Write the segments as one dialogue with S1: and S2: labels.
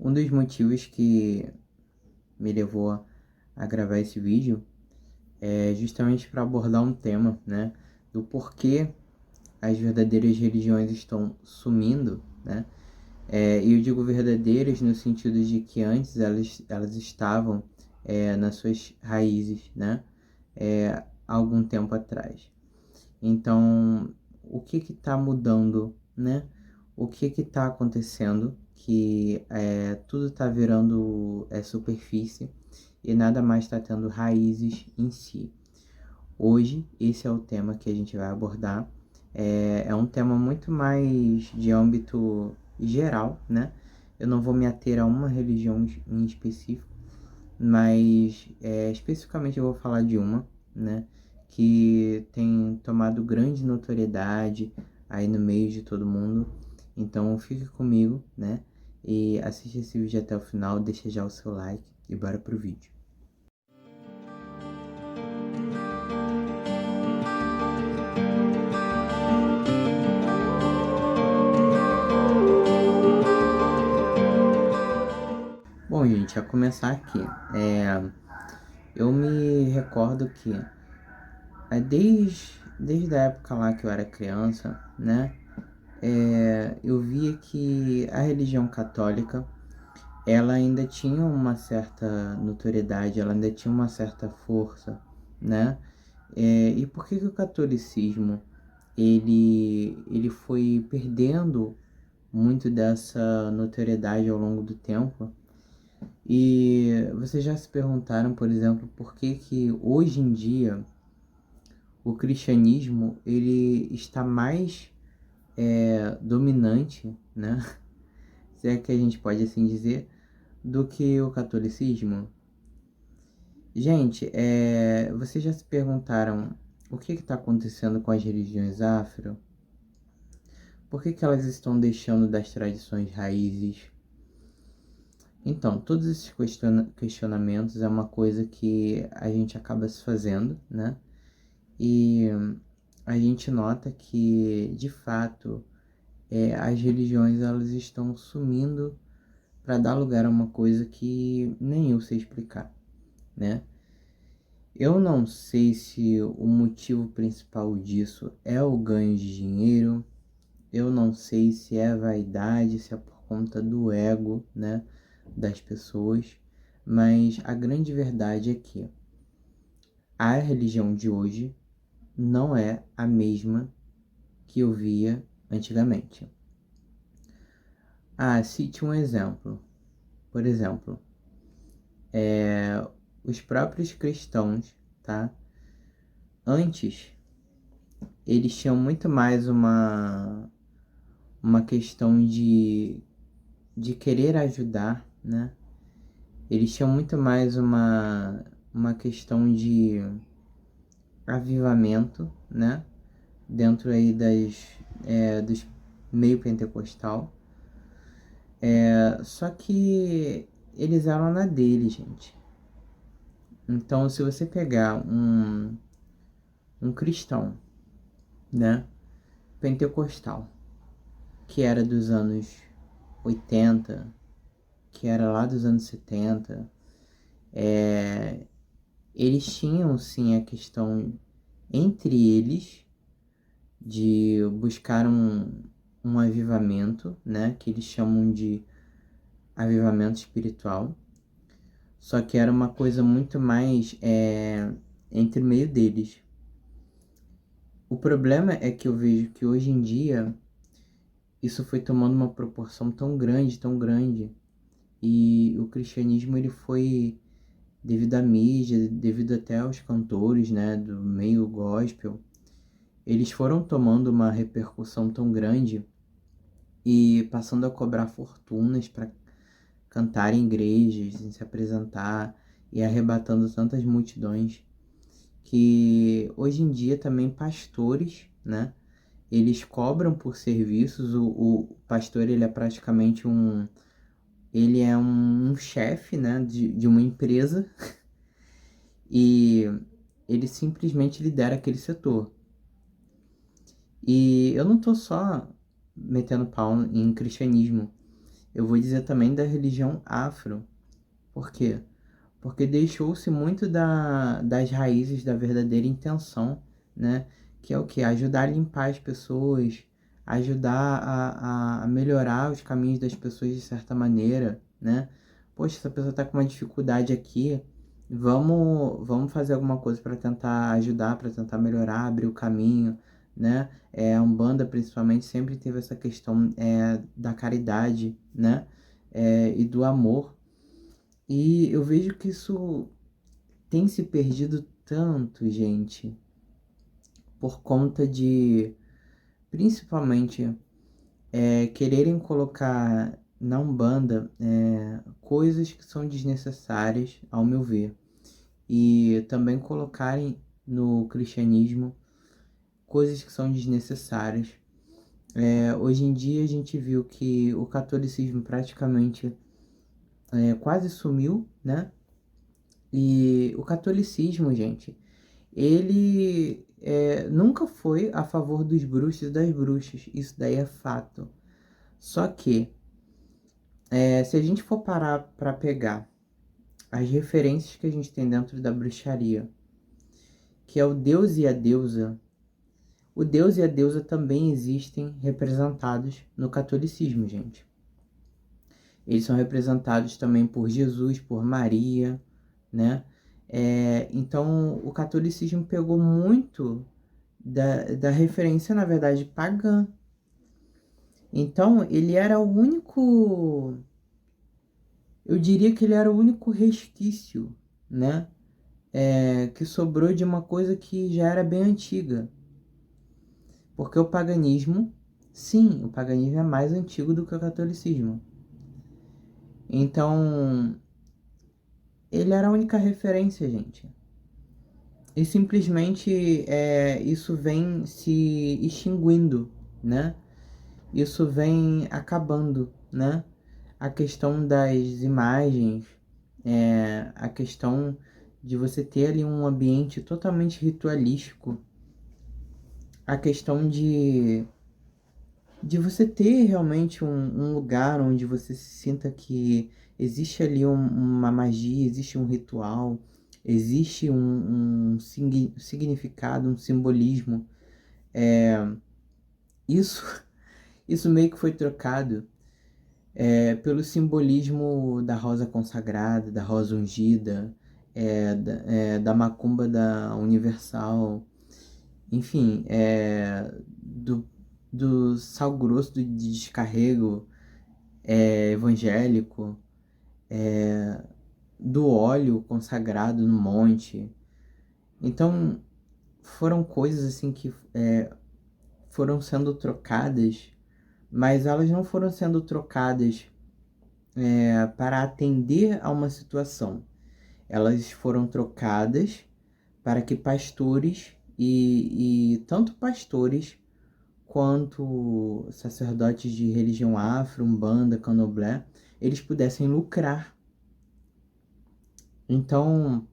S1: Um dos motivos que me levou a gravar esse vídeo é justamente para abordar um tema, né, do porquê as verdadeiras religiões estão sumindo, né? E eu digo verdadeiras no sentido de que antes elas estavam nas suas raízes, né? Há algum tempo atrás. Então, o que está mudando, né? O que está acontecendo que tudo está virando superfície e nada mais está tendo raízes em si. Hoje, esse é o tema que a gente vai abordar. É um tema muito mais de âmbito geral, né? Eu não vou me ater a uma religião em específico, mas especificamente eu vou falar de uma, né, que tem tomado grande notoriedade aí no meio de todo mundo. Então fique comigo, né, e assiste esse vídeo até o final, deixa já o seu like e bora pro vídeo. Bom, gente, a começar aqui, eu me recordo que desde a época lá que eu era criança, né, eu via que a religião católica ela ainda tinha uma certa notoriedade, ela ainda tinha uma certa força, né? E por que que o catolicismo ele foi perdendo muito dessa notoriedade ao longo do tempo? E vocês já se perguntaram, por exemplo, por que que hoje em dia o cristianismo ele está mais dominante, né? Se é que a gente pode assim dizer, do que o catolicismo? Gente, vocês já se perguntaram o que está acontecendo com as religiões afro? Por que que elas estão deixando das tradições raízes? Então, todos esses questionamentos é uma coisa que a gente acaba se fazendo, né? E a gente nota que, de fato, as religiões elas estão sumindo para dar lugar a uma coisa que nem eu sei explicar, né? Eu não sei se o motivo principal disso é o ganho de dinheiro, eu não sei se é vaidade, se é por conta do ego, né, das pessoas, mas a grande verdade é que a religião de hoje não é a mesma que eu via antigamente. Cite um exemplo. Por exemplo, os próprios cristãos, tá? Antes, eles tinham muito mais uma questão de querer ajudar, né? Eles tinham muito mais uma questão de avivamento, né? Dentro aí dos meio pentecostal. Só que eles eram na dele, gente. Então, se você pegar um cristão, né? Pentecostal, que era dos anos 80, que era lá dos anos 70, eles tinham sim a questão entre eles de buscar um avivamento, né, que eles chamam de avivamento espiritual, só que era uma coisa muito mais entre o meio deles. O problema é que eu vejo que hoje em dia isso foi tomando uma proporção tão grande, e o cristianismo ele foi devido à mídia, devido até aos cantores, né, do meio gospel, eles foram tomando uma repercussão tão grande e passando a cobrar fortunas para cantar em igrejas, em se apresentar e arrebatando tantas multidões que hoje em dia também pastores, né, eles cobram por serviços. O pastor ele é praticamente um chefe, né, de uma empresa e ele simplesmente lidera aquele setor. E eu não tô só metendo pau em cristianismo. Eu vou dizer também da religião afro. Por quê? Porque deixou-se muito das raízes da verdadeira intenção, né? Que é o que? Ajudar a limpar as pessoas, ajudar a melhorar os caminhos das pessoas de certa maneira, né? Poxa, essa pessoa está com uma dificuldade aqui, vamos fazer alguma coisa para tentar ajudar, para tentar melhorar, abrir o caminho, né? A Umbanda, principalmente, sempre teve essa questão da caridade, né? E do amor. E eu vejo que isso tem se perdido tanto, gente, por conta de, principalmente, quererem colocar na Umbanda coisas que são desnecessárias, ao meu ver, e também colocarem no cristianismo coisas que são desnecessárias. Hoje em dia a gente viu que o catolicismo praticamente quase sumiu, né? E o catolicismo, gente, ele nunca foi a favor dos bruxos e das bruxas, isso daí é fato. Só que, se a gente for parar para pegar as referências que a gente tem dentro da bruxaria, que é o deus e a deusa, o deus e a deusa também existem representados no catolicismo, gente. Eles são representados também por Jesus, por Maria, né? Então, o catolicismo pegou muito da referência, na verdade, pagã. Então, ele era o único, eu diria que ele era o único resquício, né? Que sobrou de uma coisa que já era bem antiga. Porque o paganismo, sim, o paganismo é mais antigo do que o catolicismo. Então, ele era a única referência, gente. E simplesmente isso vem se extinguindo, né? Isso vem acabando, né? A questão das imagens, a questão de você ter ali um ambiente totalmente ritualístico, a questão de você ter realmente um lugar onde você se sinta que existe ali uma magia, existe um ritual, existe um significado, um simbolismo. Isso, isso meio que foi trocado pelo simbolismo da rosa consagrada, da rosa ungida, da macumba da universal, enfim, do sal grosso de descarrego evangélico, do óleo consagrado no monte. Então, foram coisas assim que foram sendo trocadas, mas elas não foram sendo trocadas para atender a uma situação. Elas foram trocadas para que pastores e tanto pastores quanto sacerdotes de religião afro, umbanda, candomblé, eles pudessem lucrar. Então,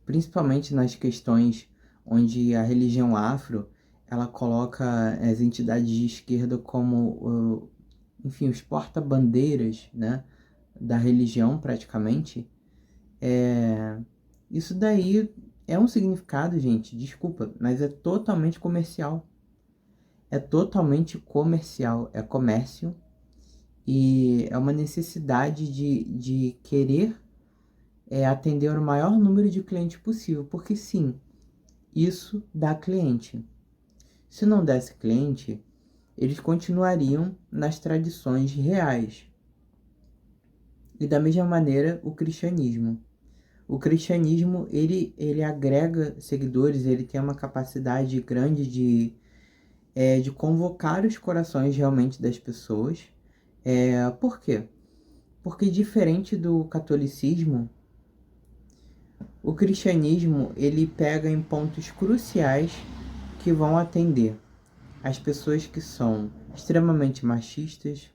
S1: principalmente nas questões onde a religião afro, ela coloca as entidades de esquerda como, enfim, os porta-bandeiras, né, da religião praticamente, isso daí é um significado, gente, desculpa, mas é totalmente comercial. É totalmente comercial, é comércio e é uma necessidade de querer atender o maior número de clientes possível, porque sim, isso dá cliente. Se não desse cliente, eles continuariam nas tradições reais. E da mesma maneira, o cristianismo. O cristianismo, ele agrega seguidores, ele tem uma capacidade grande de convocar os corações realmente das pessoas. Por quê? Porque diferente do catolicismo, o cristianismo ele pega em pontos cruciais que vão atender as pessoas que são extremamente machistas,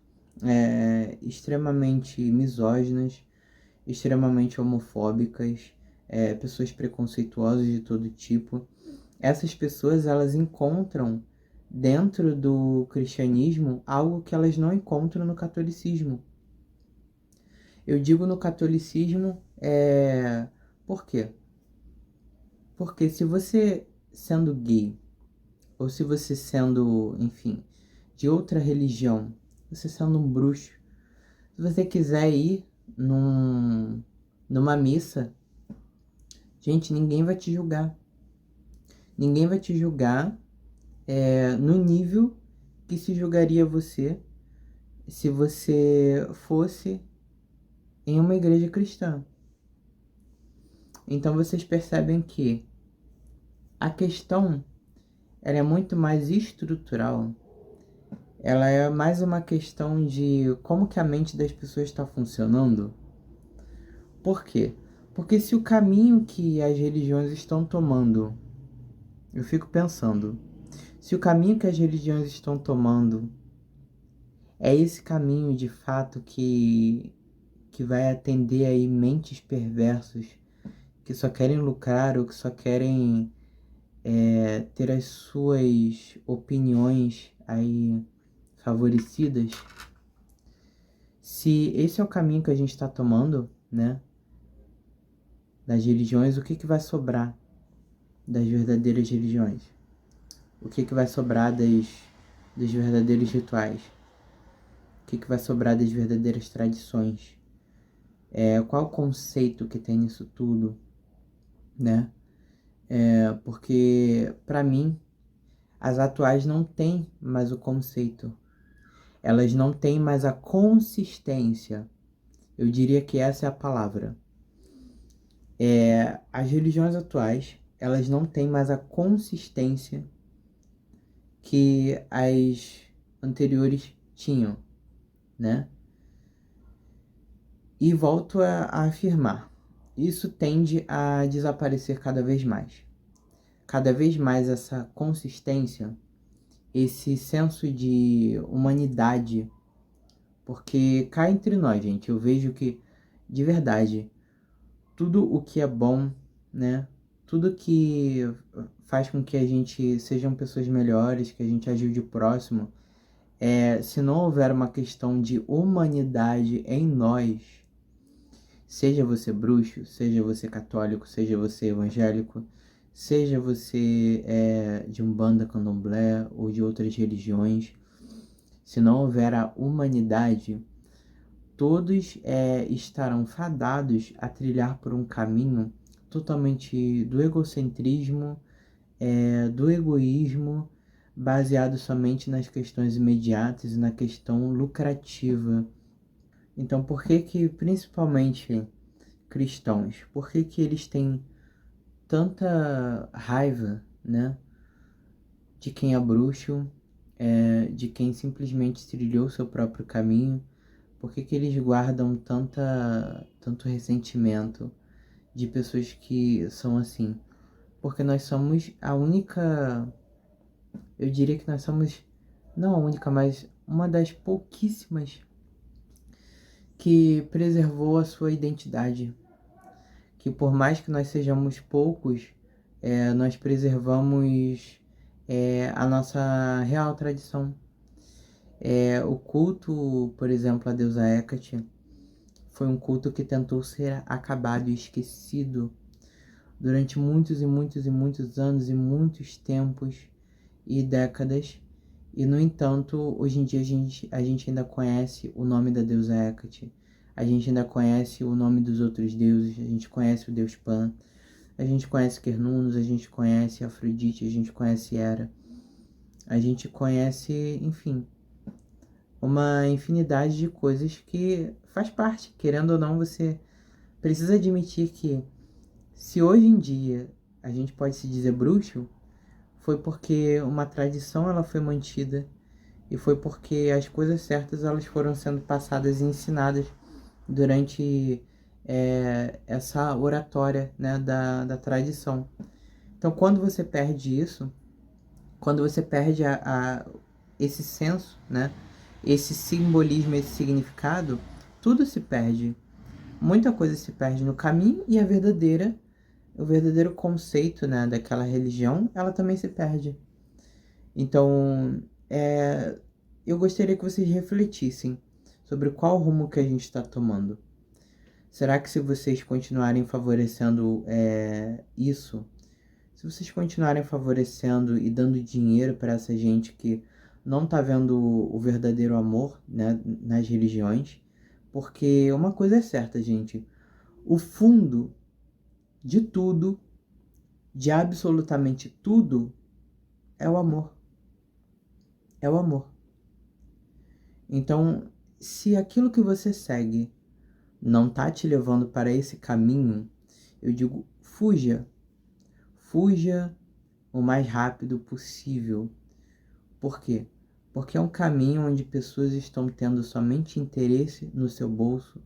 S1: extremamente misóginas, extremamente homofóbicas, pessoas preconceituosas de todo tipo. Essas pessoas elas encontram dentro do cristianismo algo que elas não encontram no catolicismo. Eu digo no catolicismo, por quê? Porque se você sendo gay, ou se você sendo, enfim, de outra religião, você sendo um bruxo, se você quiser ir numa missa, gente, ninguém vai te julgar. Ninguém vai te julgar no nível que se julgaria você se você fosse em uma igreja cristã. Então vocês percebem que a questão ela é muito mais estrutural. Ela é mais uma questão de como que a mente das pessoas está funcionando. Por quê? Porque se o caminho que as religiões estão tomando, eu fico pensando, se o caminho que as religiões estão tomando é esse caminho de fato que vai atender aí mentes perversos que só querem lucrar ou que só querem ter as suas opiniões aí favorecidas, se esse é o caminho que a gente está tomando, né, das religiões, o que que vai sobrar das verdadeiras religiões? O que que vai sobrar dos verdadeiros rituais? O que que vai sobrar das verdadeiras tradições? Qual o conceito que tem nisso tudo, né? Porque, para mim, as atuais não têm mais o conceito. Elas não têm mais a consistência. Eu diria que essa é a palavra. As religiões atuais, elas não têm mais a consistência que as anteriores tinham, né? E volto a afirmar, isso tende a desaparecer cada vez mais. Cada vez mais essa consistência, esse senso de humanidade, porque cá entre nós, gente, eu vejo que, de verdade, tudo o que é bom, né? Tudo que faz com que a gente sejam pessoas melhores, que a gente ajude o próximo, se não houver uma questão de humanidade em nós, seja você bruxo, seja você católico, seja você evangélico, seja você de Umbanda, Candomblé ou de outras religiões, se não houver a humanidade, todos estarão fadados a trilhar por um caminho totalmente do egocentrismo, do egoísmo, baseado somente nas questões imediatas e na questão lucrativa. Então, por que que, principalmente cristãos, por que que eles têm tanta raiva, né, de quem é bruxo, de quem simplesmente trilhou seu próprio caminho? Por que que eles guardam tanto ressentimento de pessoas que são assim? Porque nós somos a única, eu diria que nós somos, não a única, mas uma das pouquíssimas que preservou a sua identidade. Que por mais que nós sejamos poucos, nós preservamos a nossa real tradição. O culto, por exemplo, à deusa Hecate, foi um culto que tentou ser acabado e esquecido durante muitos e muitos e muitos anos e muitos tempos e décadas. E, no entanto, hoje em dia a gente ainda conhece o nome da deusa Hecate, a gente ainda conhece o nome dos outros deuses, a gente conhece o deus Pan, a gente conhece Cernunnos, a gente conhece Afrodite, a gente conhece Hera, a gente conhece, enfim, uma infinidade de coisas que faz parte, querendo ou não, você precisa admitir que se hoje em dia a gente pode se dizer bruxo, foi porque uma tradição ela foi mantida e foi porque as coisas certas elas foram sendo passadas e ensinadas durante essa oratória, né, da tradição. Então, quando você perde isso, quando você perde esse senso, né, esse simbolismo, esse significado, tudo se perde. Muita coisa se perde no caminho e o verdadeiro conceito, né, daquela religião, ela também se perde. Então, eu gostaria que vocês refletissem sobre qual rumo que a gente está tomando. Será que se vocês continuarem favorecendo isso, se vocês continuarem favorecendo e dando dinheiro para essa gente que não está vendo o verdadeiro amor, né, nas religiões, porque uma coisa é certa, gente, o fundo de tudo, de absolutamente tudo, é o amor. É o amor. Então, se aquilo que você segue não tá te levando para esse caminho, eu digo, fuja. Fuja o mais rápido possível. Por quê? Porque é um caminho onde pessoas estão tendo somente interesse no seu bolso,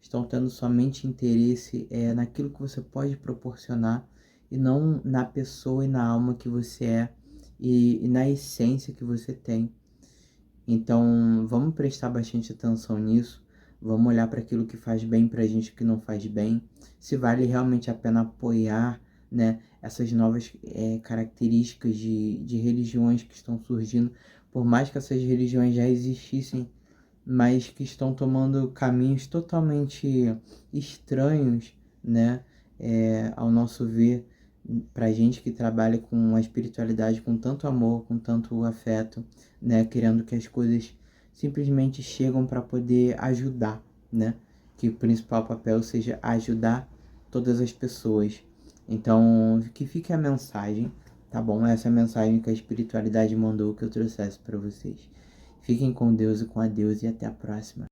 S1: estão tendo somente interesse naquilo que você pode proporcionar e não na pessoa e na alma que você é e na essência que você tem. Então, vamos prestar bastante atenção nisso. Vamos olhar para aquilo que faz bem para a gente, que não faz bem. Se vale realmente a pena apoiar, né, essas novas características de religiões que estão surgindo. Por mais que essas religiões já existissem, mas que estão tomando caminhos totalmente estranhos, né, ao nosso ver, pra gente que trabalha com a espiritualidade com tanto amor, com tanto afeto, né, querendo que as coisas simplesmente chegam para poder ajudar, né, que o principal papel seja ajudar todas as pessoas. Então, que fique a mensagem, tá bom? Essa é a mensagem que a espiritualidade mandou que eu trouxesse para vocês. Fiquem com Deus e com a Deus e até a próxima.